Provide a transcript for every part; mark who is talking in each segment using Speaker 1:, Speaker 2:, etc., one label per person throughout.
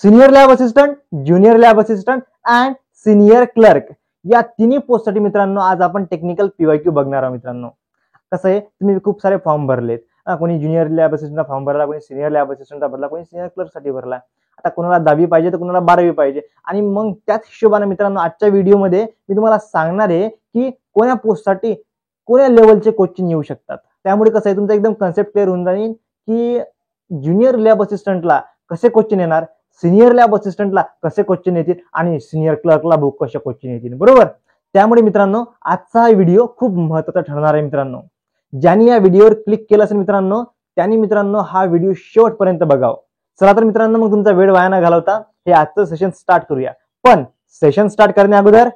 Speaker 1: Senior lab assistant, junior lab assistant and senior clerk या तिन्ही पोस्टसाठी मित्रांनो आज आपण टेक्निकल पीवायक्यू बघणार आहोत. मित्रांनो कसं आहे, तुम्ही खूप सारे फॉर्म भरलेत. कोणी ज्युनियर लॅब असिस्टंटचा फॉर्म भरला, कोणी सिनियर लॅब असिस्टंटचा भरला, कोणी सिनियर क्लर्कसाठी भरला. आता कोणाला 10वी पाहिजे तर कोणाला 12वी पाहिजे. आणि मग त्याच हिशोबाने मित्रांनो आजच्या व्हिडिओमध्ये मी तुम्हाला सांगणार आहे की कोण्या पोस्टसाठी कोण्या लेवलचे कोचिंग येऊ शकतात. त्यामुळे कसं आहे, तुमचा एकदम कन्सेप्ट क्लिअर होऊन जाईल की ज्युनियर लॅब असिस्टंटला कसे क्वेश्चन येणार, सिनियर लॅब असिस्टंटला कसे क्वेश्चन येतील आणि सिनियर क्लर्कला कसे क्वेश्चन येतील. बरोबर. त्यामुळे मित्रांनो आजचा हा व्हिडिओ खूप महत्त्वाचा ठरणार आहे. मित्रांनो ज्यांनी या व्हिडिओवर क्लिक केलं असेल मित्रांनो त्यांनी मित्रांनो हा व्हिडिओ शेवटपर्यंत बघावा. चला तर मित्रांनो मग तुमचा वेळ वाया न घालवता हे आजचं सेशन स्टार्ट करूया. पण सेशन स्टार्ट करण्या अगोदर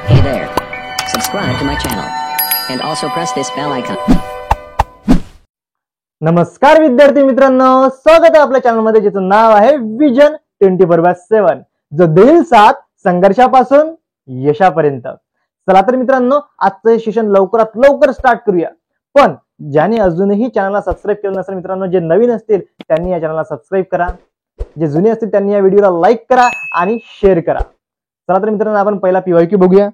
Speaker 2: Hey there. Subscribe to my channel and also press this bell icon.
Speaker 1: नमस्कार विद्यार्थी मित्रांनो, स्वागत आहे आपल्या चॅनल मध्ये ज्याचं नाव आहे विजन 24/7, जो देईल साथ संघर्षापासून यशापर्यंत. चला तर मित्रांनो आजचं सेशन लवकरात लवकर स्टार्ट करूया. पण ज्याने अजूनही चॅनलला सबस्क्राईब केलं नसेल मित्रांनो, जे नवीन असतील त्यांनी या चॅनलला सबस्क्राईब करा, जे जुने असतील त्यांनी या व्हिडिओला लाईक करा आणि शेअर करा. चला तर मित्रांनो आपण पहिला पीवायक्यू बघूया.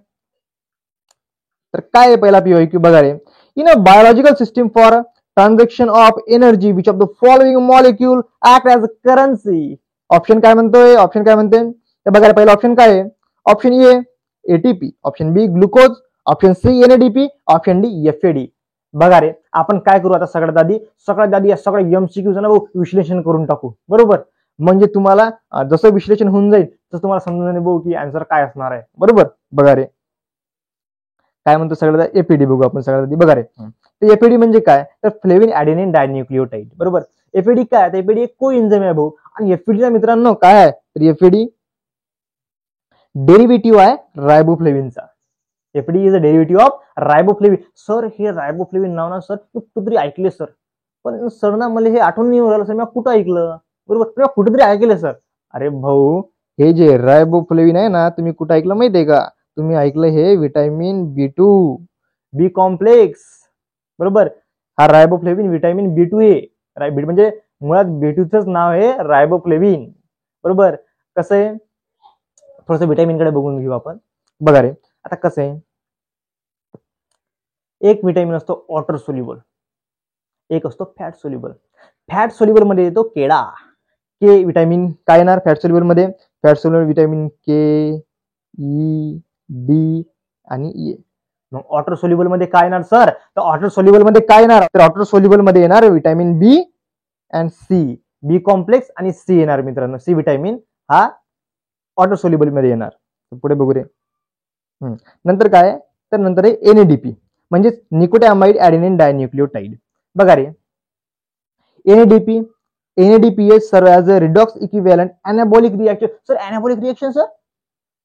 Speaker 1: तर काय आहे पहिला पीवायक्यू बघा रे. In a biological system for transaction of energy which of the following molecule act as a currency. Option काय म्हणतोय, ऑप्शन काय म्हणते ते बघा. पहिला ऑप्शन काय आहे, option a ATP, option b glucose, option c NADP, option d FAD. बघा रे आपण काय करू आता, सगळ्यात आधी या सगळ्या एमसीक्यूज ना विश्लेषण करून टाकू. बरोबर. म्हणजे तुम्हाला जसं विश्लेषण होऊन जाईल तसं तुम्हाला समजून जाईल भाऊ की आन्सर काय असणार आहे. बरोबर. बघा रे काय म्हणतो सगळ्यात एपीडी बघू आपण सगळ्यात आधी. बघा रे तर एपीडी म्हणजे काय, तर फ्लेविन ॲडेनिन डायन्यूक्लियोटाइड. बरोबर. एपीडी काय, तर एपीडी एक कोएन्झाइम आहे भाऊ. आणि एफईडीचा मित्रांनो काय आहे, तर एफईडी डेरिव्हेटिव्ह आहे रायबोफ्लेविनचा. FED is a derivative of riboflavin. Sir हे रायबोफ्लेविन नाव ना सर कुठेतरी ऐकले सर, पण सर ना मला हे आठवण नाही राहिलं सर, मी कुठं ऐकलं. बरोबर, मी कुठेतरी ऐकले सर. अरे भाऊ हे जे रायबोफ्लेविन आहे ना, तुम्ही कुठं ऐकलं माहितीये का, तुम्ही ऐकलं हे विटामिन B2 बी कॉम्प्लेक्स. बरोबर. हा रायबोफ्लेविन विटामिन B2A म्हणजे मुळात B2च नाव आहे रायबोफ्लेविन. बरोबर. कसं आहे थोडंसं विटामिन कडे बघून घेऊ आपण. बघा रे आता कसं आहे, एक विटामिन असतो वॉटर सोल्युबल, एक असतो फॅट सोल्युबल. फॅट सोल्युबल मध्ये येतो केळा. के विटामिन काय येणार फॅट सोल्युबल मध्ये, फॅट सोल्युबल विटामिन के, ई, डी आणि ए. मग वॉटर सोल्युबल मध्ये काय येणार सर, तर वॉटर सोल्युबल मध्ये काय येणार, तर वॉटर सोल्युबल मध्ये येणार vitamin B and C, B complex आणि सी येणार मित्रांनो. सी विटामिन हा वॉटर सोल्युबल मध्ये येणार. पुढे बघू रे. नंतर काय, तर नंतर आहे एनएडीपी म्हणजे निकोटिनामाइड ॲडेनिन डायन्यूक्लियोटाइड. बघा रे NADP is serve as a redox equivalent anabolic reaction. Sir anabolic reaction sir,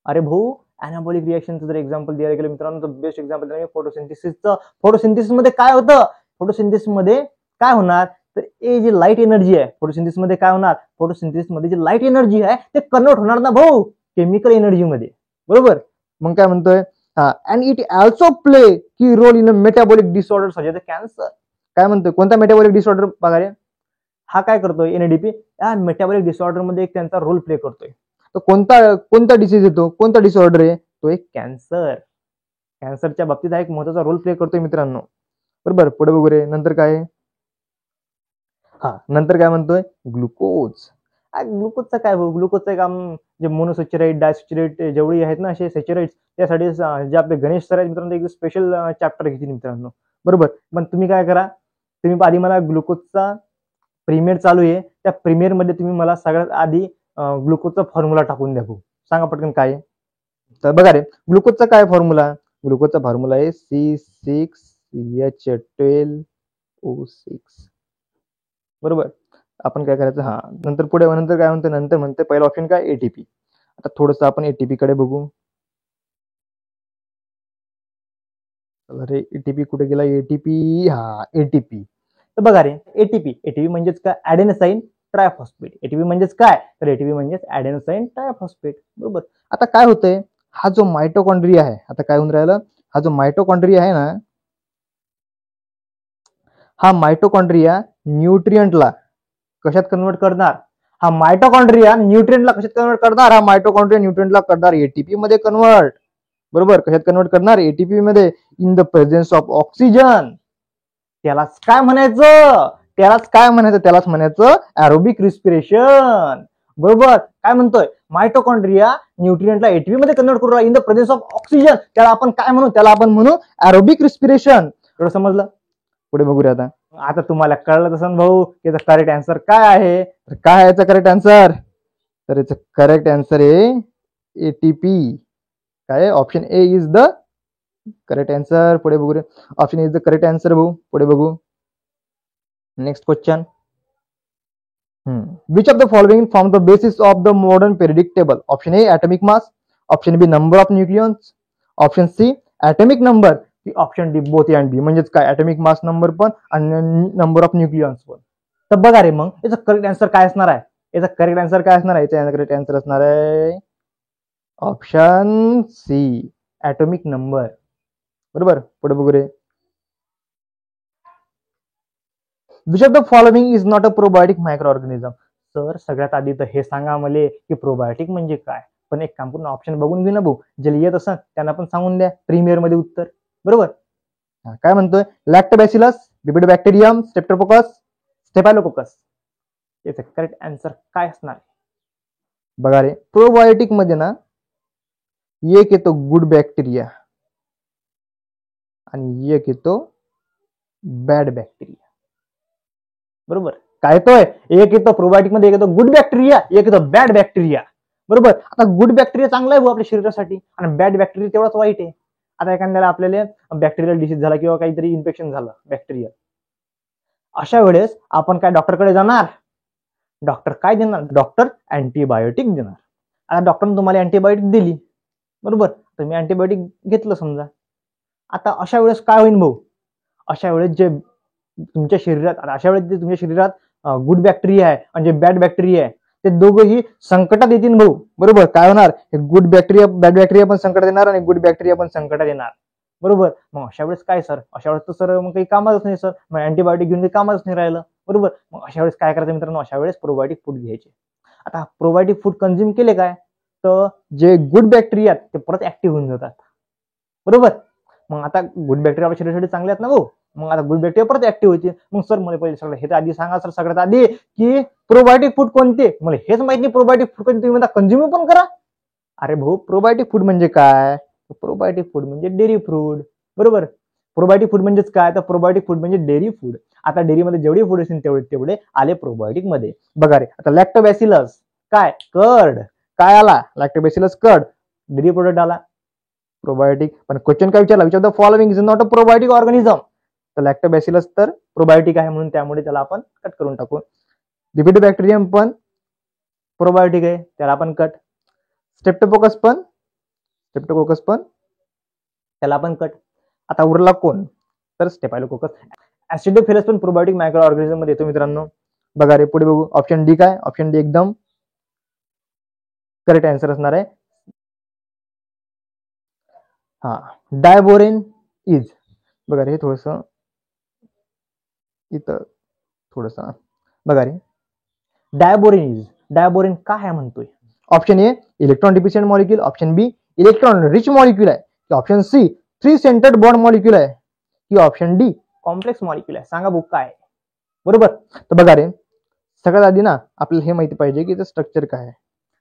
Speaker 1: अरे भाऊ ॲनाबॉलिक रिएक्शनचं जर एक्झाम्पल द्यायला गेलं मित्रांनो तर बेस्ट एक्झाम्पल द्यायला फोटोसिंथेसिसचं. फोटोसिंथेसिस मध्ये काय होतं, फोटोसिंथेसिस मध्ये काय होणार, तर हे जी लाईट एनर्जी आहे फोटोसिंथेसिस मध्ये काय होणार, फोटोसिंथेसिस मध्ये जी लाईट एनर्जी आहे ते कन्वर्ट होणार ना भाऊ केमिकल एनर्जी मध्ये. बरोबर. मग काय म्हणतोय, and it also play key role in a metabolic disorder such as cancer. काय म्हणतोय, कोणता मेटाबॉलिक डिसऑर्डर बघा रे, हा काय करतोय एनएडीपी या मेटाबॉलिक डिसऑर्डर मध्ये एक त्यांचा रोल प्ले करतोय. तर कोणता डिसीज येतो, कोणता डिसऑर्डर आहे, तो एक कॅन्सर. कॅन्सरच्या बाबतीत हा एक महत्वाचा रोल प्ले करतोय मित्रांनो. बरोबर. पुढे बघू रे नंतर काय, नंतर काय म्हणतोय ग्लुकोज. ग्लुकोजचं काय भाऊ, ग्लुकोजचं काम जे मोनोसॅच्युराइड डायसॅच्युराइड जेवढी आहेत ना असे सॅच्युराइड्स, त्यासाठी जे आपले गणेश सर आहेत मित्रांनो एक स्पेशल चॅप्टर घेतील मित्रांनो. बरोबर. पण तुम्ही काय करा, तुम्ही आधी मला ग्लुकोजचा प्रीमियर चालू आहे, त्या प्रीमियर मध्ये तुम्ही मला सगळ्यात आधी ग्लुकोजचा फॉर्म्युला टाकून द्या भाऊ. सांगा पटकन काय. तर बघा रे ग्लुकोजचा काय फॉर्म्युला, ग्लुकोजचा फॉर्म्युला आहे C6H12O6. बरोबर. आपण काय करायचं, नंतर पुढे नंतर काय म्हणतो, नंतर म्हणते पहिला ऑप्शन काय एटीपी. आता थोडंसं आपण एटीपी कडे बघू. अरे एटीपी कुठे गेला, एटीपी एटीपी. तर बघा रे एटीपी म्हणजेच काय, ॲडेनोसाईन ट्रायफॉस्फेट. एटीपी म्हणजेच काय, तर एटीपी म्हणजेच ॲडेनोसाईन ट्रायफॉस्फेट. बरोबर. आता काय होतंय, हा जो मायटोकॉन्ड्रिया आहे, आता काय होऊन राहिलं, हा जो मायटोकॉन्ड्रिया आहे ना, हा मायटोकॉन्ड्रिया न्यूट्रियंटला कशात कन्वर्ट करणार, हा मायटोकॉन्ड्रिया न्यूट्रिएंटला कशात कन्वर्ट करणार, हा मायटोकॉन्ड्रिया न्यूट्रिएंटला करणार एटीपी मध्ये कन्वर्ट. बरोबर, कशात कन्वर्ट करणार, एटीपी मध्ये, in the presence of oxygen. त्यालाच काय म्हणायचं, त्यालाच म्हणायचं ऍरोबिक रिस्पिरेशन. बरोबर, काय म्हणतोय, मायटोकॉन्ड्रिया न्यूट्रिएंटला एटीपी मध्ये कन्वर्ट करू in the presence of oxygen. त्याला आपण काय म्हणू, ऍरोबिक रिस्पिरेशन. एवढं समजलं. पुढे बघूया आता तुम्हाला कळलं तसं भाऊ, याचा करेक्ट आन्सर काय आहे. तर काय आहे याचा करेक्ट आन्सर, तर याचं करेक्ट आन्सर आहे एटीपी. काय, option a is the correct answer. पुढे बघूया, option is the correct answer भाऊ. पुढे बघू next question. Which of the following form the basis of the modern periodic table. Option a atomic mass, option b number of nucleons, option c atomic number, की option d both a and b. म्हणजेच काय, atomic mass number पण आणि number of nucleons पण. तर बघा रे, मग याचा करेक्ट आन्सर काय असणार आहे, याचा करेक्ट आन्सर असणार आहे ऑप्शन सी ऍटॉमिक नंबर. बरोबर, पुढे बघू रे. Which of the following is not a probiotic micro organism. तर सगळ्यात आधी तर हे सांगा मला की प्रोबायोटिक म्हणजे काय. पण एक काम करून ऑप्शन बघून घेऊ ना भाऊ, जे लिहित असं त्यांना पण सांगून द्या प्रीमियर मध्ये उत्तर. बरोबर, काय म्हणतोय, लॅक्टोबॅसिलस, बिफिडोबॅक्टेरियम, स्ट्रेप्टोकोकस, स्टेफायलोकोकस. याचं करेक्ट आन्सर काय असणार. बघा रे, प्रोबायोटिक मध्ये ना एक येतो गुड बॅक्टेरिया आणि एक येतो बॅड बॅक्टेरिया. बरोबर, काय येतोय, एक येतो प्रोबायोटिक मध्ये, एक येतो गुड बॅक्टेरिया, एक येतो बॅड बॅक्टेरिया. बरोबर, आता गुड बॅक्टेरिया चांगला आहे आपल्या शरीरासाठी आणि बॅड बॅक्टेरिया तेवढाच वाईट आहे. आता एखाद्याला आपल्याला बॅक्टेरियल डिसीज झाला किंवा काहीतरी इन्फेक्शन झालं बॅक्टेरियल, अशा वेळेस आपण काय डॉक्टरकडे जाणार, डॉक्टर काय देणार, डॉक्टर अँटीबायोटिक देणार. आता डॉक्टरने तुम्हाला अँटीबायोटिक दिली, बरोबर, तर मी अँटीबायोटिक घेतलं समजा. आता अशा वेळेस काय होईल भाऊ, अशा वेळेस जे तुमच्या शरीरात गुड बॅक्टेरिया आहे आणि जे बॅड बॅक्टेरिया आहे ते दोघंही संकटात येतील भाऊ. बरोबर, काय होणार, गुड बॅक्टेरिया बॅड बॅक्टेरिया पण संकटात येणार आणि गुड बॅक्टेरिया पण संकटात येणार. बरोबर, मग अशा वेळेस काय सर, अशा वेळेस तर सर मग काही कामाच नाही सर, मग अँटीबायोटिक घेऊन काही कामच नाही राहिलं. बरोबर, मग अशा वेळेस काय करायचं मित्रांनो, अशा वेळेस प्रोबायोटिक फूड घ्यायचे. आता प्रोबायोटिक फूड कंझ्युम केले काय, तर जे गुड बॅक्टेरिया ते परत ऍक्टिव्ह होऊन जातात. बरोबर, मग आता गुड बॅक्टेरिया आपल्या शरीरासाठी चांगले आहेत ना भाऊ, मग आता गुड बॅक्टेरिया परत ऍक्टिव्ह होते. मग सर मला पहिले सगळं हे तर आधी सांगा सर, सगळ्यात आधी की प्रोबायोटिक फूड कोणते, मला हेच माहित नाही प्रोबायोटिक फूड कोणते, तुम्ही कंझ्युम पण करा. अरे भाऊ, प्रोबायोटिक फूड म्हणजे काय, प्रोबायोटिक फूड म्हणजे डेअरी फूड. बरोबर, प्रोबायोटिक फूड म्हणजेच काय, तर प्रोबायोटिक फूड म्हणजे डेअरी फूड. आता डेअरीमध्ये जेवढे फूड असतील तेवढे आले प्रोबायोटिक मध्ये. बघा रे, आता लॅक्टोबॅसिलस काय, कर्ड, काय आला, लॅक्टोबॅसिलस कर्ड, डेअरी प्रोडक्ट आला प्रोबायोटिक. पण क्वेश्चन काय विचारला, which of the following is not a probiotic organism. तर लॅक्टोबॅसिलस तर प्रोबायोटिक आहे म्हणून त्यामुळे त्याला आपण कट करून टाकू. बिफिडोबॅक्टेरियम पण प्रोबायोटिक आहे, त्याला आपण कट. स्ट्रेप्टोकोकस पण त्याला आपण कट. आता उरला कोण, तर स्टेफायलोकोकस. ऍसिडोफिलस पण प्रोबायोटिक मायक्रो ऑर्गॅनिझम मध्ये येतो मित्रांनो. बघा रे, पुढे बघू, ऑप्शन डी काय, ऑप्शन डी एकदम करेक्ट आन्सर असणार आहे. हा, डायबोरेन इज. बघा रे, थोडस इथं बघा रे, डायबोरेन काय आहे म्हणतोय. Option a electron deficient molecule, option b electron rich molecule आहे, की option c 3 centred bond molecule आहे, की ऑप्शन डी कॉम्प्लेक्स मॉलिक्यूल आहे. सांगा बुक काय. बरोबर, तर बघा रे, सगळ्यात आधी ना आपल्याला हे माहिती पाहिजे की स्ट्रक्चर काय आहे.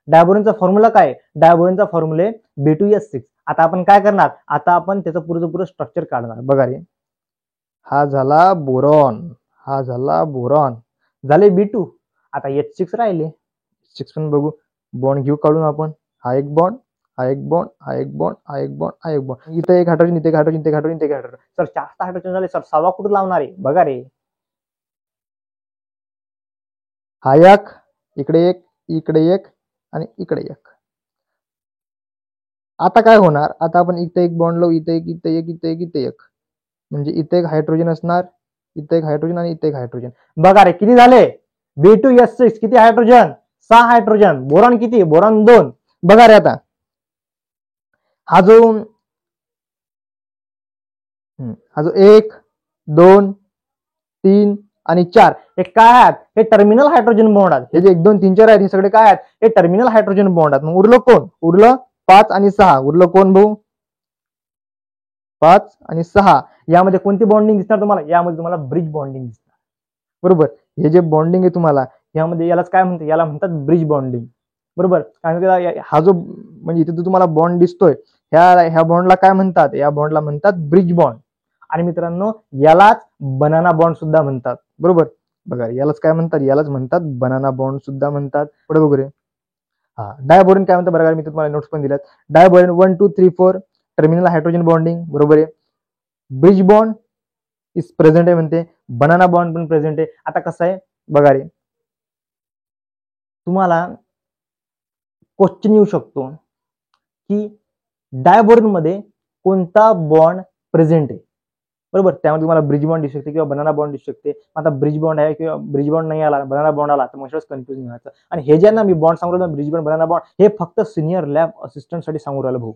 Speaker 1: डायबोरेनचा फॉर्म्युला काय, डायबोरेनचा फॉर्म्युला B2S6. आता आपण काय करणार, आता आपण त्याचं पुरं स्ट्रक्चर काढणार. बघा रे, हा झाला बोरॉन, झाले B2. आता H6 राहिले, H6 पण बघू, बॉन्ड घेऊ काढून आपण. हा एक बॉन्ड, इथं एक हायड्रोजन, इथे हायड्रोजन. सर जास्त हायड्रोजन झाले सर, 6वा कुठं लावणार आहे. बघा रे, हा एक, इकडे एक आणि इकडे एक. आता काय होणार, आता आपण इथे एक बॉन्ड लावू, इथे एक, म्हणजे इथे एक हायड्रोजन असणार, इथे एक हायड्रोजन आणि इथे एक हायड्रोजन. बघा रे, किती झाले, B2S6 किती हायड्रोजन, 6 हायड्रोजन. बोरॉन किती, बोरॉन 2. बघा रे, आता हा जो 1 2 3 आणि 4 हे काय आहेत? हे टर्मिनल हायड्रोजन बॉन्ड आहेत. हे जे 1 2 3 4 आहेत हे सगळे काय आहेत? हे टर्मिनल हायड्रोजन बॉन्ड आहेत. मग उरलं कोण? उरलं 5 आणि 6. उरलं कोण भाऊ? 5 आणि 6. यामध्ये कोणती बॉन्डिंग दिसणार तुम्हाला? यामध्ये तुम्हाला ब्रिज बॉन्डिंग दिसणार. बरोबर. हे जे बॉन्डिंग आहे तुम्हाला यामध्ये यालाच काय म्हणतात? याला म्हणतात ब्रिज बॉन्डिंग. बरोबर. कारण हा जो म्हणजे इथे तुम्हाला बॉन्ड दिसतोय ह्या बॉन्डला काय म्हणतात? या बॉन्डला म्हणतात ब्रिज बॉन्ड. आणि मित्रांनो यालाच बनाना बॉन्ड सुद्धा म्हणतात. बरोबर. बघा यालाच काय म्हणतात? यालाच म्हणतात बनाना बॉन्ड सुद्धा म्हणतात. पुढे बघू रे. हा डायबोरिन काय म्हणतात? बघा मी तुम्हाला नोट्स पण दिल्यात. डायबोरिन 1 2 3 4 टर्मिनल हायड्रोजन बॉन्डिंग. बरोबर आहे. ब्रिज बॉन्ड इज प्रेझेंट आहे म्हणते. बनाना बॉन्ड पण प्रेझेंट आहे. आता कसं आहे बघा रे, तुम्हाला क्वेश्चन येऊ शकतो की डायबोरिन मध्ये कोणता बॉन्ड प्रेझेंट आहे. बरोबर. त्यामध्ये तुम्हाला ब्रिज बॉन्ड दिसू शकते किंवा बनाना बॉन्ड दिसू शकते. आता ब्रिज बॉन्ड आहे किंवा ब्रिज बॉन्ड नाही आला, बनाना बॉन्ड आला तर मग कन्फ्युज नाही व्हायचं. आणि हे जे ना मी बॉन्ड सांगू राहिलो ब्रिज बॉन्ड बनाना बॉन्ड हे फक्त सिनियर लॅब असिस्टंट साठी सांगू राहिलो भाऊ.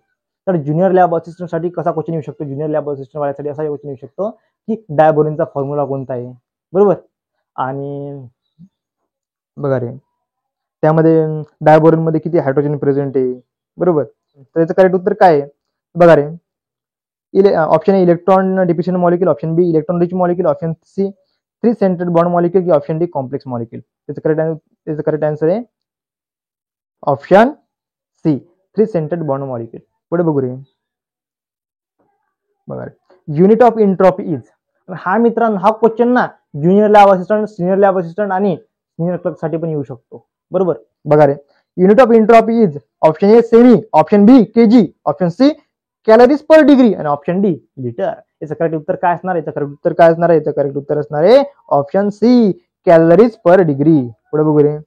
Speaker 1: तर ज्युनियर लॅब असिस्टंट साठी कसा क्वेश्चन येऊ शकतो? ज्युनियर लॅब असिस्टंट वाल्यासाठी असा क्वेश्चन येऊ शकतो की डायबोरिनचा फॉर्म्युला कोणता आहे. बरोबर. आणि बघा रे त्यामध्ये डायबोरिन मध्ये किती हायड्रोजन प्रेझेंट आहे. बरोबर. तर त्याचं करेक्ट उत्तर काय आहे? बघा रे, option a electron deficient molecule, option b electron rich molecule, option c 3 centred bond molecule की ऑप्शन डी कॉम्प्लेक्स मॉलिक्यूल. त्याचं करेक्ट आन्सर आहे option c 3 centred bond molecule. पुढे बघू रे. बघा युनिट ऑफ एंट्रोपी इज. हा मित्रांनो हा क्वेश्चन ना junior lab assistant, senior lab assistant आणि सिनियर क्लर्क साठी पण येऊ शकतो. बरोबर. बघा रे unit of entropy is option a cm, option b kg, option c calories per degree आणि ऑप्शन डी लिटर. याचं करेक्ट उत्तर काय असणार? याचं करेक्ट उत्तर काय असणार आहे? याचं करेक्ट उत्तर असणार आहे option c calories per degree. पुढे बघू रे.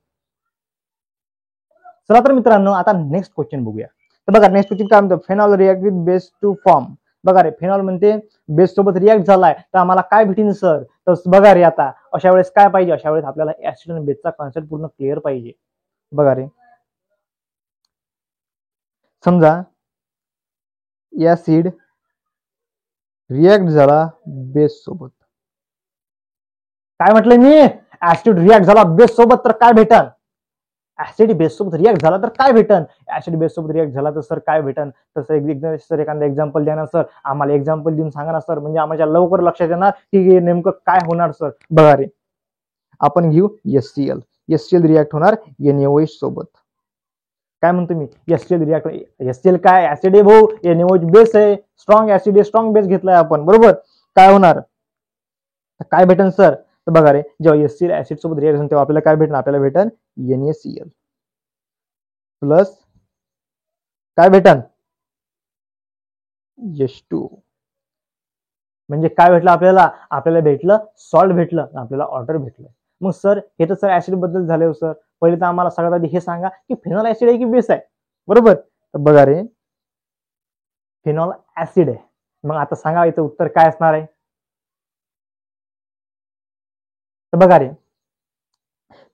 Speaker 1: चला तर मित्रांनो आता नेक्स्ट क्वेश्चन बघूया. तर बघा नेक्स्ट क्वेश्चन काय म्हणतो? Phenol react with base to form. बघा रे फेनॉल म्हणते बेस सोबत रिएक्ट झालाय तर आम्हाला काय भेटेल सर? तर बघा रे आता अशा वेळेस काय पाहिजे? अशा वेळेस आपल्याला ऍसिड आणि बेसचा कॉन्सेप्ट पूर्ण क्लिअर पाहिजे. बघा रे समजा ऍसिड रिएक्ट झाला बेस सोबत. काय म्हटलं मी? ऍसिड रिएक्ट झाला बेस सोबत तर काय भेटन? ऍसिड बेस सोबत रिएक्ट झाला तर काय भेटन? ऍसिड बेस सोबत रिएक्ट झाला तर सर काय भेटन? तर सर एखादा एक्झाम्पल द्या ना सर. आम्हाला एक्झाम्पल देऊन सांगा ना सर, म्हणजे आम्हाला लवकर लक्षात येणार की नेमकं काय होणार सर. बघा रे आपण घेऊ एससीएल. एससीएल रिएक्ट होणार NaOH सोबत. काय म्हणतो मी? SCL react. एससीएल काय ऍसिड आहे भाऊ, NaOH बेस आहे, स्ट्रॉंग ऍसिड आहे, स्ट्रॉंग बेस घेतलाय आपण. बरोबर. काय होणार? काय भेटन सर? तर बघा रे जेव्हा एससीएल ऍसिड सोबत रिएक्ट होईल तेव्हा आपल्याला काय भेटणार? आपल्याला भेटन NaCl प्लस काय भेटन? H2. म्हणजे काय भेटलं आपल्याला? आपल्याला भेटलं सॉल्ट भेटलं, आपल्याला ऑर्डर भेटलं. मग सर हे तर सर ऍसिड बद्दल झाले हो सर. पहिले तर आम्हाला सगळ्यात आधी हे सांगा की फेनॉल ऍसिड आहे की बेस आहे. बरोबर. तर बघा रे फेनॉल ऍसिड आहे. मग आता सांगा याचं उत्तर काय असणार आहे? तर बघा रे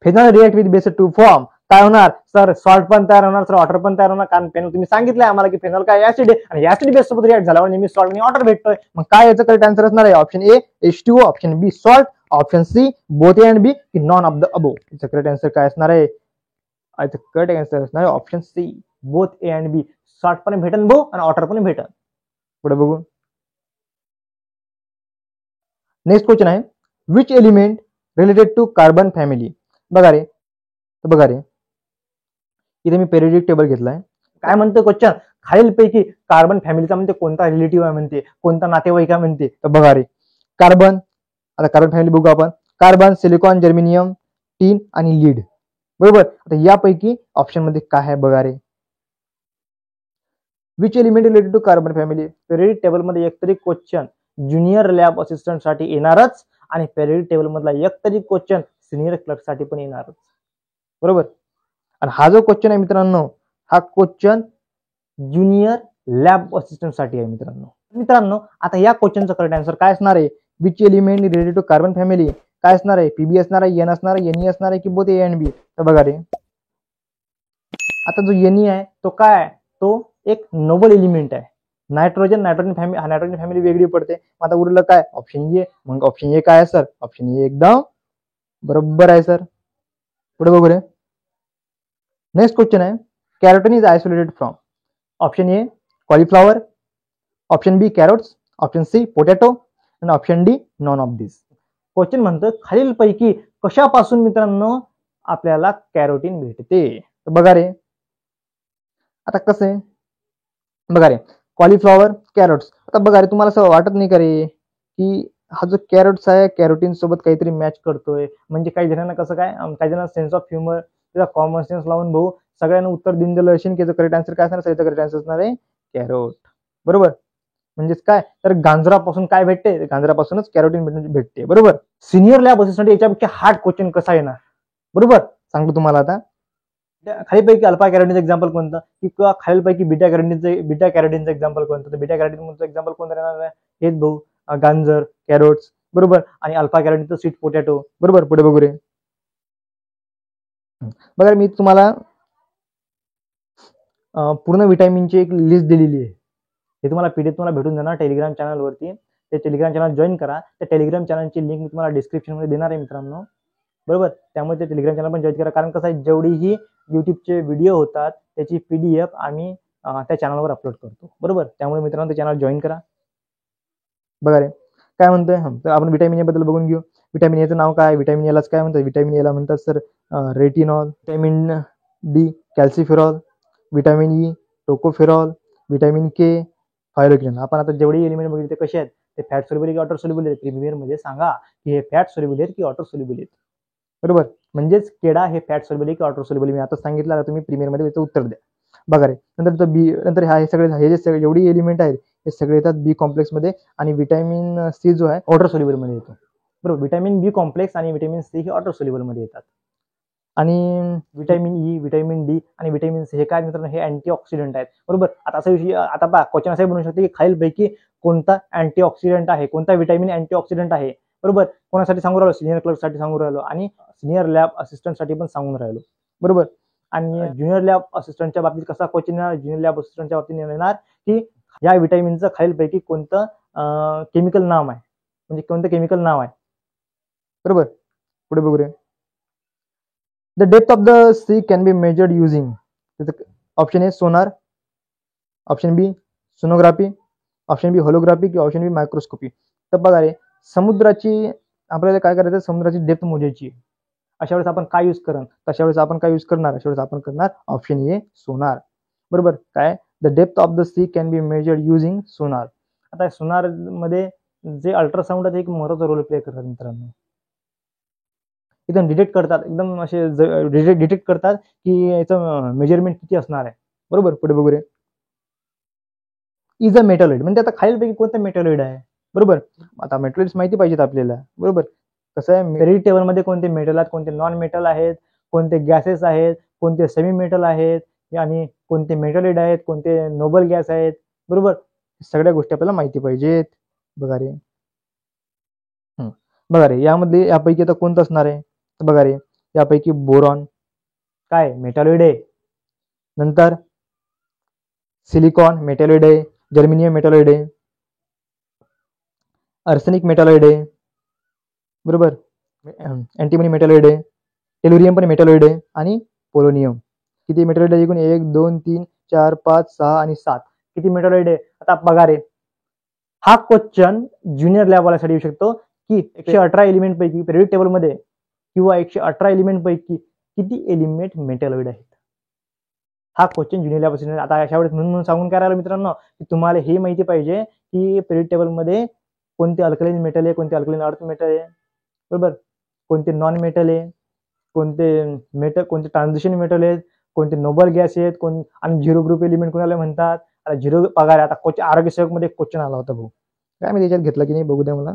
Speaker 1: phenol react with base to form काय होणार सर? सॉल्ट पण तयार होणार सर, वॉटर पण तयार होणार. कारण फेनॉल तुम्ही सांगितलंय आम्हाला की फेनॉल काय ऍसिड आहे आणि ऍसिड बेस सोबत रिएक्ट झाल्यावर नेहमी सॉल्ट आणि वॉटर भेटतोय. मग काय याचं करेक्ट आन्सर असणार आहे? Option a H2O, option b salt, option c both a and b की नॉन ऑफ द अबो. याचं करेक्ट आन्सर काय असणार आहे? याचं करेक्ट आन्सर असणार आहे option c both a and b. Salt पण भेटन भाऊ आणि वॉटर पण भेटन. पुढे बघू. नेक्स्ट क्वेश्चन आहे which element related to carbon family. बघा रे तर बघा रे इथे मी पेरियोडिक टेबल घेतलाय. काय म्हणतो क्वेश्चन? खालीलपैकी कार्बन फॅमिलीचा म्हणते कोणता रिलेटिव्ह आहे म्हणते, कोणता नातेवाईक आहे म्हणते. तर बघा रे कार्बन. आता कार्बन फॅमिली बघू आपण. कार्बन, सिलिकॉन, जर्मेनियम, टीन आणि लीड. बरोबर. आता यापैकी ऑप्शन मध्ये काय आहे? बघा रे which element related to carbon family. Periodic table मध्ये एक तरी क्वेश्चन ज्युनियर लॅब असिस्टंट साठी येणारच आणि पेरियोडिक टेबल मधला एक तरी क्वेश्चन सिनियर क्लर्क साठी पण येणारच. बरोबर. आणि हा जो क्वेश्चन आहे मित्रांनो हा क्वेश्चन ज्युनियर लॅब असिस्टंट साठी आहे मित्रांनो. आता या क्वेश्चनचा करेक्ट आन्सर काय असणार आहे? Which element related to carbon family काय असणार आहे? पीबी असणार आहे, एन असणार आहे, Ne असणार आहे की बोथ ए अँड बी. तर बघा रे आता जो Ne आहे तो काय आहे? तो एक नोबल एलिमेंट आहे. नायट्रोजन फॅमिली वेगळी पडते. आता उरलं काय? ऑप्शन ए. मग ऑप्शन ए काय आहे सर? ऑप्शन ए एकदम बरोबर आहे सर. पुढे बघू रे. नेक्स्ट क्वेश्चन आहे, carotene is isolated from. Option a cauliflower, option b carrots, option c potato आणि option d none of this. Question म्हणतं खालीलपैकी कशापासून मित्रांनो आपल्याला कॅरोटीन भेटते. बघा रे, आता कसं आहे बघा रे, कॉलीफ्लॉवर, कॅरोट्स. आता बघा रे, तुम्हाला असं वाटत नाही का रे की हा जो कॅरोट्स आहे कॅरोटीन सोबत काहीतरी मॅच करतोय. म्हणजे काही जणांना कसं काय, काही जणांना सेन्स ऑफ ह्युमर, त्याचा कॉमन सेन्स लावून भाऊ सगळ्यांना उत्तर देऊन दिलं असेल की करेक्ट आन्सर काय असणार, करेक्ट आन्सर असणार आहे कॅरोट. बरोबर. म्हणजेच काय तर गांजरापासून काय भेटते, गांजरापासूनच कॅरोटीन भेटते. बरोबर. सिनियर लॅब असिस्टंट याच्यापेक्षा हार्ड क्वेश्चन कसा येणार. बरोबर सांगतो तुम्हाला. आता खालीपैकी अल्फा कॅरोटीनचं एक्झाम्पल कोणतं, किंवा खालीलपैकी बीटा कॅरोटीनचं एक्झाम्पल कोणतं. तर बीटा कॅरोटीनचं एक्झाम्पल कोणतं येणार आहे, हेच भाऊ गांजर, कॅरोट्स. बरोबर. आणि अल्फा कॅरोटीनचं स्वीट पोटॅटो. बरोबर. पुढे बघू रे. बघा मी तुम्हाला पूर्ण विटॅमिनची एक लिस्ट दिलेली आहे. हे तुम्हाला पीडीएफ तुम्हाला भेटून जाणार टेलिग्राम चॅनलवरती. ते टेलिग्राम चॅनल जॉईन करा. त्या टेलिग्राम चॅनलची लिंक मी तुम्हाला डिस्क्रिप्शनमध्ये देणार आहे मित्रांनो. बरोबर. त्यामुळे ते टेलिग्राम चॅनल पण जॉईन करा. कारण कसं आहे, जेवढीही युट्यूबचे व्हिडिओ होतात त्याची PDF आम्ही त्या चॅनलवर अपलोड करतो. बरोबर. त्यामुळे मित्रांनो ते चॅनल जॉईन करा. बघा रे काय म्हणतोय, तर आपण विटॅमिन ए बद्दल बघून घेऊ. विटॅमिन एचं नाव काय, विटॅमिन एलाच काय म्हणतात, विटॅमिन एला म्हणतात sir retinol. Vitamin D calciferol, vitamin E tocopherol, vitamin K phylloquinone. आपण आता जेवढे एलिमेंट बघितले कसे आहेत, ते फॅट सोल्युबल की वॉटर सोल्युबल आहेत. प्रीमियर मध्ये सांगा की हे फॅट सोल्युबल आहेत की वॉटर सोल्युबल आहेत. बरोबर. म्हणजेच केडा हे फॅट सोल्युबल आहे की वॉटर सोल्युबल. मी आता सांगितलं, आता तुम्ही प्रीमियर मध्ये त्याचं उत्तर द्या. बघा रे. नंतर बी, नंतर हे सगळे हे जे एवढी एलिमेंट आहेत हे सगळे येतात बी कॉम्प्लेक्स मध्ये. आणि विटॅमिन सी जो आहे वॉटर सोल्युबल मध्ये येतो. बरोबर. विटॅमिन बी कॉम्प्लेक्स आणि विटॅमिन सी हे वॉटर सोल्युबल मध्ये येतात. आणि विटॅमिन ई, विटॅमिन डी आणि विटॅमिन सी हे काय मित्रांनो, हे अँटीऑक्सिडंट आहेत. बरोबर. आता असा विषय, आता पहा क्वेश्चन असे बनू शकते की खालीलपैकी कोणता अँटीऑक्सिडंट आहे, कोणता विटॅमिन अँटीऑक्सिडंट आहे. बरोबर. कोणासाठी सांगू राहिलो, सिनियर क्लर्कसाठी सांगू राहिलो आणि सिनियर लॅब असिस्टंटसाठी पण सांगून राहिलो. बरोबर. आणि ज्युनियर लॅब असिस्टंटच्या बाबतीत कसा क्वेश्चन येणार, ज्युनियर लॅब असिस्टंटच्या बाबतीत येणार की या विटॅमिनचं खालीलपैकी कोणतं केमिकल नाव आहे, म्हणजे कोणतं केमिकल नाव आहे. बरोबर. पुढे बघू रे. The depth of the sea can be measured using. Option a sonar, option b sonography, option b holography की ऑप्शन बी मायक्रोस्कोपी. तर बघा रे, समुद्राची आपल्याला काय करायचं, समुद्राची डेप्थ मोजायची. अशा वेळेस आपण काय यूज करणार, तशा वेळेस आपण काय यूज करणार, अशा वेळेस आपण करणार ऑप्शन ए सोनार. बरोबर. काय the depth of the sea can be measured using sonar. आता सोनार मध्ये जे अल्ट्रासाऊंड आहे एक महत्वाचा रोल प्ले करतात मित्रांनो. एकदम डिटेक्ट करतात, एकदम असे डिटेक्ट करतात की याचं मेजरमेंट किती असणार आहे. बरोबर. पुढे बघू रे. इज अ मेटॉलॉइड म्हणजे आता खालीलपैकी कोणतं मेटॉलॉइड आहे. बरोबर. आता मेटॉलॉइड्स माहिती पाहिजेत आपल्याला. बरोबर. कसं आहे, पेरियोडिक टेबलमध्ये कोणते मेटल आहेत, कोणते नॉन मेटल आहेत, कोणते गॅसेस आहेत, कोणते सेमी मेटल आहेत आणि कोणते मेटॉलॉइड आहेत, कोणते नोबल गॅस आहेत. बरोबर. सगळ्या गोष्टी आपल्याला माहिती पाहिजेत. बघा रे. बघा रे, यामध्ये यापैकी आता कोणतं असणार आहे. बघा रे, यापैकी बोरॉन काय मेटॉलॉइड आहे. नंतर सिलिकॉन मेटॉलॉइड आहे, जर्मेनियम मेटॉलॉइड आहे, आर्सेनिक मेटॉलॉइड आहे. बरोबर. अँटीमनी मेटॉलॉइड आहे, टेलुरियम पण मेटॉलॉइड आहे आणि पोलोनियम. किती मेटॉलॉइड आहे एकूण, 1 2 3 4 5 6 आणि 7. किती मेटॉलॉइड आहे. आता बघा रे, हा क्वेश्चन ज्युनियर लॅबवाल्यासाठी येऊ शकतो की 118 एलिमेंट पैकी पिरियडिक टेबल मध्ये किंवा 118 एलिमेंट पैकी किती एलिमेंट मेटॉलॉइड आहेत. हा क्वेश्चन ज्युनियर लॅब असिस्टंट. आता अशा वेळेस म्हणून सांगून काय राहिलं मित्रांनो की तुम्हाला हे माहिती पाहिजे की पिरियडिक टेबल मध्ये कोणते अल्कलाइन मेटल आहे, कोणते अल्कलाइन अर्थ मेटल आहे. बरोबर. कोणते नॉन मेटल आहे, कोणते ट्रान्झिशन मेटल आहेत, कोणते नोबल गॅस आहेत, आणि झिरो ग्रुप एलिमेंट कोणाला म्हणतात. आता झिरो पगार. आता क्वेश्चन आरोग्य सेवक मध्ये क्वेश्चन आला होता भाऊ, काय मी त्याच्यात घेतला की नाही बघू द्या मला.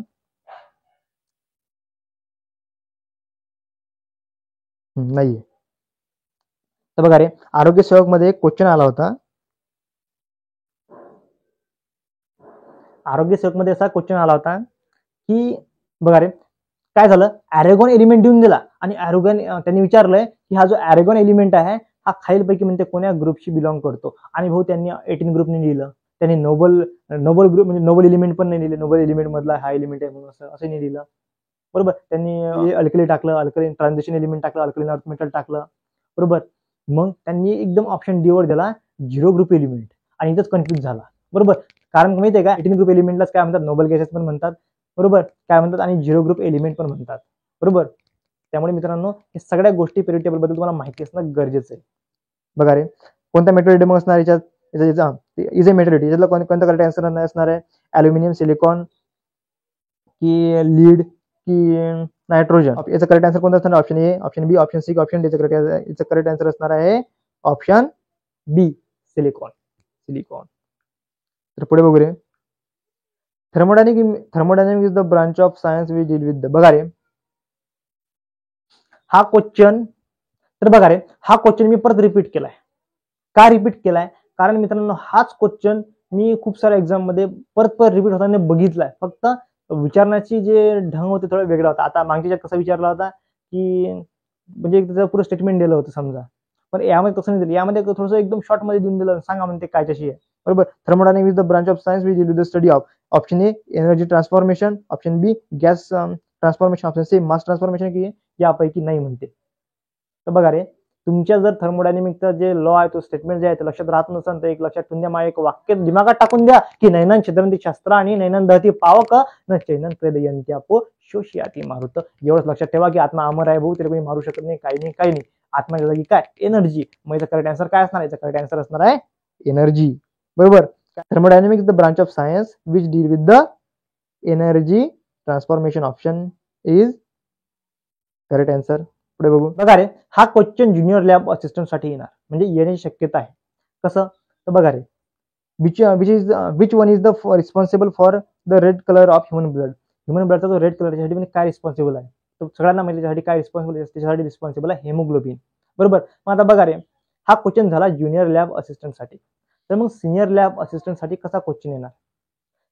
Speaker 1: नाहीये. तर बघा रे, आरोग्य सेवक मध्ये एक क्वेश्चन आला होता. आरोग्य सेवक मध्ये असा क्वेश्चन आला होता की बघा रे, काय झालं, ॲरेगॉन एलिमेंट देऊन दिला आणि त्यांनी विचारलंय की हा जो ॲरेगॉन एलिमेंट आहे हा खालीलपैकी म्हणजे कोण्या ग्रुपशी बिलॉंग करतो. आणि भाऊ त्यांनी 18 ग्रुपने लिहिलं. त्यांनी नोबल ग्रुप म्हणजे नोबल एलिमेंट पण नाही लिहिले, नोबल एलिमेंट मधला हा एलिमेंट आहे म्हणून असं नाही लिहिलं. बरोबर. त्यांनी अल्कली टाकलं, अल्कली ट्रान्झिशन एलिमेंट टाकलं, अल्कलीन अर्थ मेटल टाकलं, बरोबर. मग त्यांनी एकदम ऑप्शन डी वर दिला 0 ग्रुप एलिमेंट आणि इथंच कन्फ्युज झाला, बरोबर. कारण माहिती आहे का 18 ग्रुप एलिमेंटलाच काय म्हणतात, नोबल गॅसेस पण म्हणतात, बरोबर, काय म्हणतात, आणि 0 ग्रुप एलिमेंट पण म्हणतात, बरोबर. त्यामुळे मित्रांनो हे सगळ्या गोष्टी पिरियड टेबल बद्दल तुम्हाला माहिती असणं गरजेचं आहे. बघा रे, कोणता मेटेरियल मग असणार याच्यात, इज अ मेटेरियल, याच्यातला कोणता करेक्ट आन्सर असणार आहे, ॲल्युमिनियम, सिलिकॉन की लीड की नायट्रोजन. याचा करेक्ट आन्सर कोणता असणार, option a, option b, option c, option d. याचा करेक्ट आन्सर असणार आहे ऑप्शन बी, सिलिकॉन. सिलिकॉन. तर पुढे बघू रे, thermodynamic is the branch of science we deal with the. बघा रे हा क्वेश्चन, तर बघा रे हा क्वेश्चन मी परत रिपीट केलाय. का रिपीट केलाय, कारण मित्रांनो हाच क्वेश्चन मी खूप साऱ्या एक्झाम मध्ये परत रिपीट होताना बघितलाय. फक्त विचारण्याची जे ढंग होते थोडा वेगळा होता. आता मागच्या कसा विचारला होता की म्हणजे त्याचं पुरं स्टेटमेंट दिलं होतं समजा, पण यामध्ये तसं नाही दिलं. यामध्ये थोडंसं एकदम शॉर्ट मध्ये देऊन दिलं, सांगा म्हणते कायच्याशी आहे, बरोबर. Thermodynamics is the branch of science we deal with the study of. Option a energy transformation, option b gas transformation, option c mass transformation की यापैकी नाही म्हणते. तर बघा रे तुमच्या जर थर्मोडायनामिकचा जे लॉ आहे तो स्टेटमेंट जे आहे ते लक्षात राहत नसेल तर एक लक्षात ठेवून द्या, एक वाक्य दिमागात टाकून द्या की नैनन छिद्रंती शास्त्र आणि नैनन दहती पावक न चैनन प्रेदयंत्यापो शोषयाती मारुत. एवढंच लक्षात ठेवा की आत्मा अमर आहे भाऊ, तरी कोणी मारू शकत नाही, काही नाही, काही नाही. आत्माच्या जागी काय, एनर्जी. मग याचा करेक्ट आन्सर काय असणार, याचा करेक्ट आन्सर असणार आहे एनर्जी, बरोबर. Thermodynamics the branch of science which deal with the energy transformation. Option is correct answer. पुढे बघू. बघा रे हा क्वेश्चन ज्युनियर लॅब असिस्टंट साठी येणार, म्हणजे येण्याची शक्यता आहे. कसं, तर बघा रे which one is the responsible for the red colour of human blood. Human ब्लडचा जो रेड कलर त्यासाठी म्हणजे काय रिस्पॉन्सिबल आहे, तो सगळ्यांना माहिती त्यासाठी काय रिस्पॉन्सिबल आहे, त्याच्यासाठी रिस्पॉन्सिबल आहे हेमोग्लोबिन, बरोबर. मग आता बघा रे हा क्वेश्चन झाला ज्युनियर लॅब असिस्टंट साठी. तर मग सिनियर लॅब असिस्टंट साठी कसा क्वेश्चन येणार,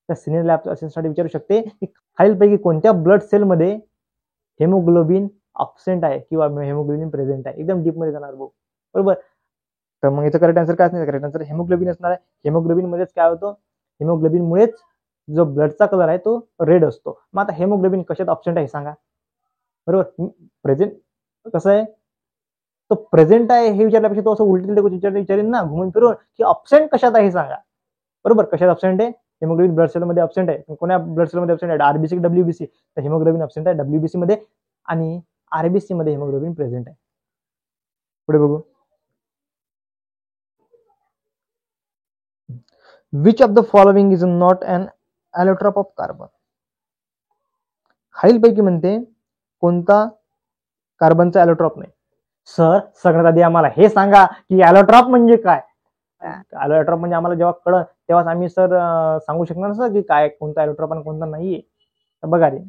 Speaker 1: तर सिनियर लॅब असिस्टंट साठी विचारू शकते की खालीलपैकी कोणत्या ब्लड सेलमध्ये हेमोग्लोबिन अब्सेंट आहे किंवा हेमोग्लोबिन प्रेझेंट आहे. एकदम डीप मध्ये जाणार भाऊ, बरोबर. तर मग याचा करेक्ट आन्सर काय असणार, करेक्ट आन्सर हेमोग्लोबिन असणार आहे. हेमोग्लोबिन मध्येच काय होतं, हेमोग्लोबिन मुळेच जो ब्लडचा कलर आहे तो रेड असतो. मग आता हेमोग्लोबिन कशात अब्सेंट आहे सांगा, बरोबर. प्रेझेंट कसं आहे, तो प्रेझेंट आहे हे विचारल्यापेक्षा तो असं उलटी विचारेन ना घुमून फिरून की अब्सेंट कशात आहे सांगा, बरोबर. कशात अब्सेंट आहे, हेमोग्लोबिन ब्लड सेल मध्ये अब्सेंट आहे. कोणत्या ब्लड सेल मध्ये अब्सेंट आहे, आरबीसी डब्ल्यूबीसी. तर हेमोग्लोबिन अब्सेंट आहे डब्ल्यूबीसी मध्ये आणि आरबीसी मध्ये हेमोग्लोबिन प्रेझेंट आहे. पुढे बघू. Which of the following is not an allotrope of carbon. खालीलपैकी म्हणते कोणता कार्बनचा ॲलोट्रॉप नाही. सर सगळ्यात आधी आम्हाला हे सांगा की ॲलोट्रॉप म्हणजे काय. ॲलोट्रॉप म्हणजे आम्हाला जेव्हा कळत तेव्हाच आम्ही सर सांगू शकणार सर की काय कोणता ॲलोट्रॉप आणि कोणता नाहीये. तर बघा रे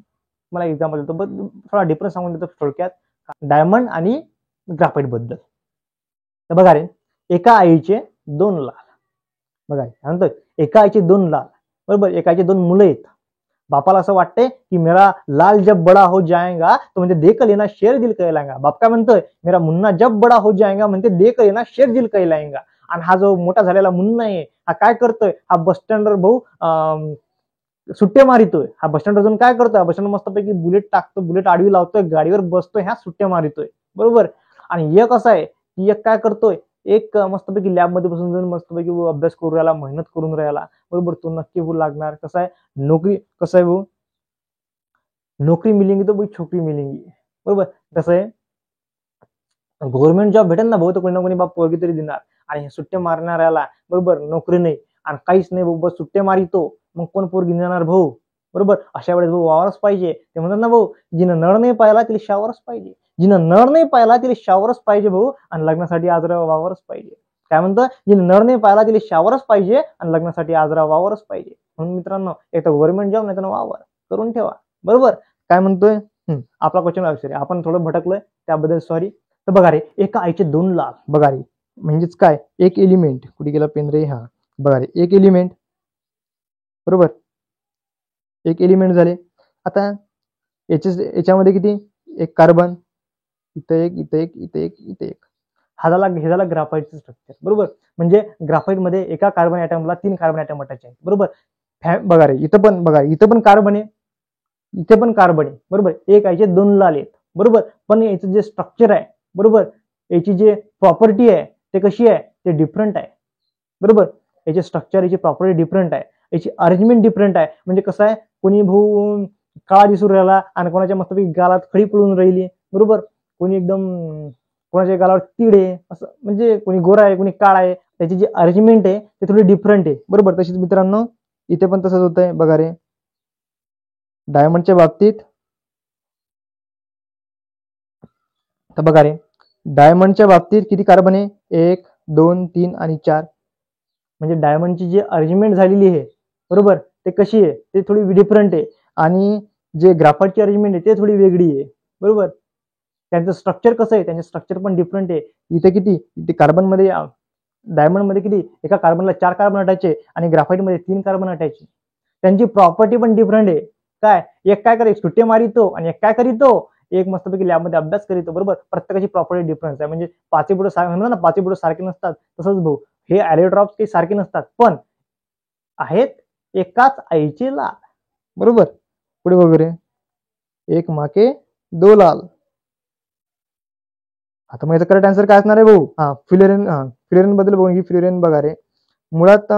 Speaker 1: मला एक्झाम्पल देतो, थोडा डिफरन्स सांगून देतो थोडक्यात डायमंड आणि ग्राफाईट बद्दल. तर बघा रे एका आईचे 2 लाल, बघा म्हणतोय एका आईचे 2 लाल, बरोबर. एका आईचे 2 मुलं आहेत. बापाला असं वाटतंय की मेरा लाल जब बडा हो जाएगा तो म्हणजे देख लेना शेर दिल कहलाएगा. बाप काय म्हणतोय, मेरा मुन्ना जब बडा हो जाएगा म्हणते देख लेना शेर दिल कहलाएगा. आणि हा जो मोठा झालेला मुन्ना आहे हा काय करतोय, हा बस स्टँडवर भाऊ सुट्टे मारितोय. हा बस स्टँड अजून काय करतोय, बस स्टँड मस्तपैकी बुलेट टाकतो, बुलेट आडवी लावतोय, गाडीवर बसतोय, ह्या सुट्ट्या मारितोय, बरोबर. आणि एक असं आहे की एक काय करतोय, एक मस्तपैकी लॅब मध्ये बसून जाऊन मस्तपैकी अभ्यास करून राहिला, मेहनत करून राहिला, बरोबर. तो नक्की भाऊ लागणार. कसं आहे नोकरी, कसं आहे भाऊ नोकरी मिलेंगी तो भाई छोकरी मिलेंगी, बरोबर. कसं आहे गव्हर्नमेंट जॉब भेटेल ना भाऊ तर कोणी ना कोणी बाप पोरगी तरी देणार. आणि सुट्टे मारणाऱ्याला बरोबर नोकरी नाही आणि काहीच नाही भाऊ, बस सुट्टे मारितो, मग कोण पोरगी देणार भाऊ, बरोबर. अशा वेळेस भाऊ वावरच पाहिजे. ते म्हणतात ना भाऊ जिनं नळ नाही पाहिला तिला शावरच पाहिजे, जिनं नळ नाही पाहिला तिला शावरच पाहिजे भाऊ, आणि लग्नासाठी आजरा वावरच पाहिजे. काय म्हणतं, जिनं नळ नाही पाहिला तिला शावरच पाहिजे आणि लग्नासाठी आजरा वावरच पाहिजे. म्हणून मित्रांनो एक तर गव्हर्नमेंट जॉब नाही तर वावर करून ठेवा, बरोबर. काय म्हणतोय आपला क्वेश्चन आहे, आपण थोडं भटकलोय त्याबद्दल सॉरी. तर बघा रे एका आईचे 2 लाल, बघा रे म्हणजेच काय एक एलिमेंट कुठे गेला पेन रे, हा बघा रे एक एलिमेंट, बरोबर. एक एलिमेंट झाले. आता याच्यामध्ये किती, एक कार्बन, इथं एक, इथं एक, इथं एक, इथं एक. हे झाला ग्राफाईटचं स्ट्रक्चर, बरोबर. म्हणजे ग्राफाईट मध्ये एका कार्बन ॲटमला 3 कार्बन ॲटम अटॅच आहे, बरोबर. बघा रे इथं पण कार्बन आहे, इथे पण कार्बन आहे, बरोबर. एक आयचे 2 लाल आहेत, बरोबर. पण याचं जे स्ट्रक्चर आहे, बरोबर, याची जे प्रॉपर्टी आहे ते कशी आहे, ते डिफरंट आहे, बरोबर. याचे स्ट्रक्चर, याची प्रॉपर्टी डिफरंट आहे, याची अरेंजमेंट डिफरंट आहे. म्हणजे कसं आहे, कोणी भाऊ काळा दिसून राहिला आणि कोणाच्या मस्तपैकी गालात खडी पडून राहिली, बरोबर. कोणी एकदम कोणाच्या गालावर तीड आहे, असं म्हणजे कोणी गोरा आहे, कोणी काळा आहे. त्याची जी अरेंजमेंट आहे ते थोडी डिफरंट आहे, बरोबर. तशीच मित्रांनो इथे पण तसंच होतंय बघा रे. डायमंडच्या बाबतीत तर बघा रे, डायमंडच्या बाबतीत किती कार्बन आहे, 1 2 3 आणि 4. म्हणजे डायमंडची जी अरेंजमेंट झालेली आहे, बरोबर, ते कशी आहे, ते थोडी डिफरंट आहे. आणि जे ग्राफाईटची अरेंजमेंट आहे ते थोडी वेगळी आहे, बरोबर. त्यांचं स्ट्रक्चर कसं आहे, त्यांचं स्ट्रक्चर पण डिफरंट आहे. इथे किती, इथे कार्बनमध्ये डायमंडमध्ये किती, एका कार्बनला 4 कार्बन अटायचे आणि ग्राफाईटमध्ये 3 कार्बन अटायचे. त्यांची प्रॉपर्टी पण डिफरंट आहे. काय, एक काय करे सुट्टे मारितो आणि एक काय करीतो, एक मस्तपैकी लॅबमध्ये अभ्यास करीतो, बरोबर. प्रत्येकाची प्रॉपर्टी डिफरन्स आहे. म्हणजे पाची बोटं म्हणतात ना, पाची बोटं सारखे नसतात, तसंच भाऊ हे ॲलियोट्रॉप्स काही सारखे नसतात, पण आहेत एकाच आईचे लाल, बरोबर. पुढे वगैरे एक माके 2 लाल. आता मग याचा करेक्ट आन्सर काय असणार आहे भाऊ? फ्लोरीन बद्दल बघून की फ्लोरीन बघा रे, मुळात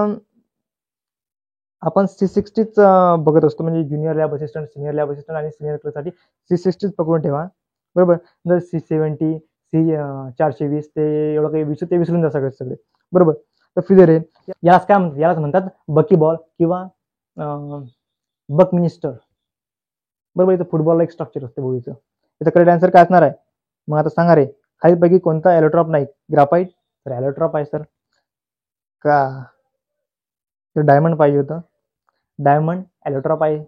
Speaker 1: आपण C60च बघत असतो. म्हणजे junior lab assistant, senior lab assistant आणि सिनियर क्लर्कसाठी C60च पकडून ठेवा, बरोबर. जर C70 C420 ते एवढं काही ते विसरून जा सगळे, बरोबर. तर फ्लोरीन यालाच काय म्हणतात, यालाच म्हणतात बकी बॉल किंवा बक मिनिस्टर, बरोबर. इथं फुटबॉलला एक स्ट्रक्चर असते भाऊ इथं. याचा करेक्ट आन्सर काय असणार आहे? मग आता सांगा रे, खालीलपैकी कोणता ॲलोट्रॉप नाही? ग्राफाईट तर ॲलोट्रॉप आहे सर का? तर डायमंड पाहिजे होतं, डायमंड ॲलोट्रॉप आहे.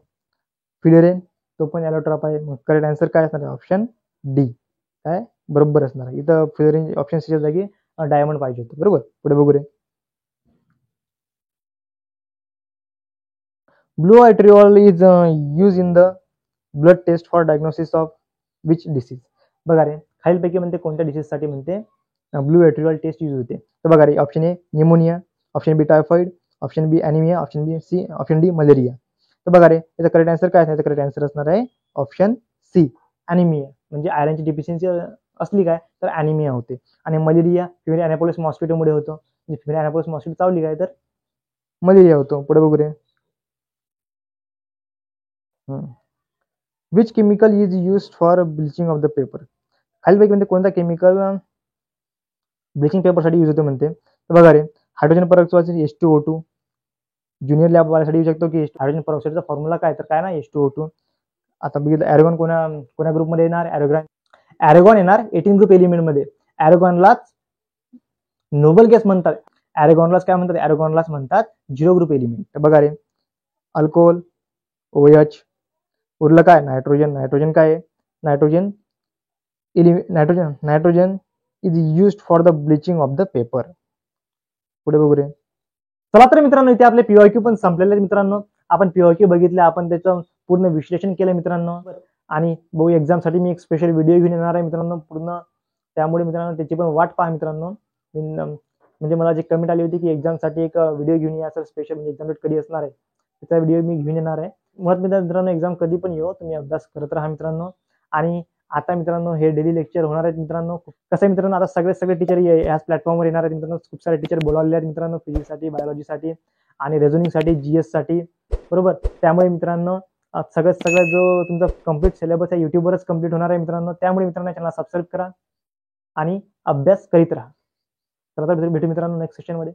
Speaker 1: फ्लोरीन तो पण ॲलोट्रॉप आहे. मग करेक्ट आन्सर काय असणार आहे? ऑप्शन डी काय बरोबर असणार आहे. इथं फ्लोरीन ऑप्शन सीच्या जागी डायमंड पाहिजे होतं, बरोबर. पुढे बघू रे. Blue vitriol is use in the blood test for diagnosis of which disease. बघा रे, खालीलपैकी म्हणते कोणत्या डिसीजसाठी म्हणते ब्लू आयट्रिऑल टेस्ट यूज होते. तर बघा रे, option a pneumonia, option b typhoid, option b anaemia, option d malaria. तर बघा रे, याचा करेक्ट आन्सर काय आहे? याचा करेक्ट आन्सर असणार आहे ऑप्शन सी ॲनिमिया. म्हणजे आयरनची डिफिशियन्सी असली काय तर ॲनिमिया होते. आणि मलेरिया फिमेल ॲनापोलिस मॉस्किटोमुळे होतो. म्हणजे फिमेल ॲनापोलिस मॉस्किटो चावली काय तर मलेरिया होतो. पुढे बघू रे. Which chemical is used for bleaching of the paper. खालीलपैकी म्हणते कोणता केमिकल ब्लिचिंग पेपरसाठी यूज होते म्हणते. तर बघा रे, हायड्रोजन परऑक्साईड H2O2. ज्युनियर लॅब वाल्यासाठी येऊ शकतो की हायड्रोजन परऑक्साईडचा फॉर्म्युला काय तर काय ना H2O2. आता बघितलं ॲरोगॉन कोणा ग्रुपमध्ये येणार? ॲरोगॉन येणार 18 ग्रुप एलिमेंटमध्ये. ॲरोगॉनलाच नोबल गॅस म्हणतात. ॲरोगॉनलाच काय म्हणतात? ॲरोगॉनलाच म्हणतात 0 ग्रुप एलिमेंट. तर बघा रे, अल्कोहोल OH, उरलं काय? नायट्रोजन काय आहे? Nitrogen is used for the bleaching of the paper. पुढे बघू रे. चला तर मित्रांनो, इथे आपले PYQ पण संपलेले आहेत मित्रांनो. आपण PYQ बघितले, आपण त्याचं पूर्ण विश्लेषण केलं मित्रांनो. आणि भाऊ एक्झामसाठी मी एक स्पेशल व्हिडिओ घेऊन येणार आहे मित्रांनो पूर्ण. त्यामुळे मित्रांनो त्याची पण वाट पहा मित्रांनो. म्हणजे मला जी कमेंट आली होती की एक्झामसाठी एक व्हिडिओ घेऊन या सर स्पेशल, म्हणजे एक्झाम कधी असणार आहे त्याचा व्हिडिओ मी घेऊन येणार आहे. मुळात मित्रांनो एक्झाम कधी पण येऊ, तुम्ही अभ्यास करत राहा मित्रांनो. आणि आता मित्रांनो हे डेली लेक्चर होणार आहेत मित्रांनो. कसं आहे मित्रांनो, आता सगळे टीचर याच प्लॅटफॉर्मवर येणार आहेत मित्रांनो. खूप सारे टीचर बोलावलेले आहेत मित्रांनो, फिजिक्ससाठी, बायोलॉजीसाठी आणि रिझनिंगसाठी, GS साठी, बरोबर. त्यामुळे मित्रांनो सगळं जो तुमचा कम्प्लीट सिलेबस आहे युट्यूबवरच कम्प्लीट होणार आहे मित्रांनो. त्यामुळे मित्रांनो चॅनल सबस्क्राईब करा आणि अभ्यास करीत राहा. चला तर भेटू मित्रांनो नेक्स्ट सेशनमध्ये.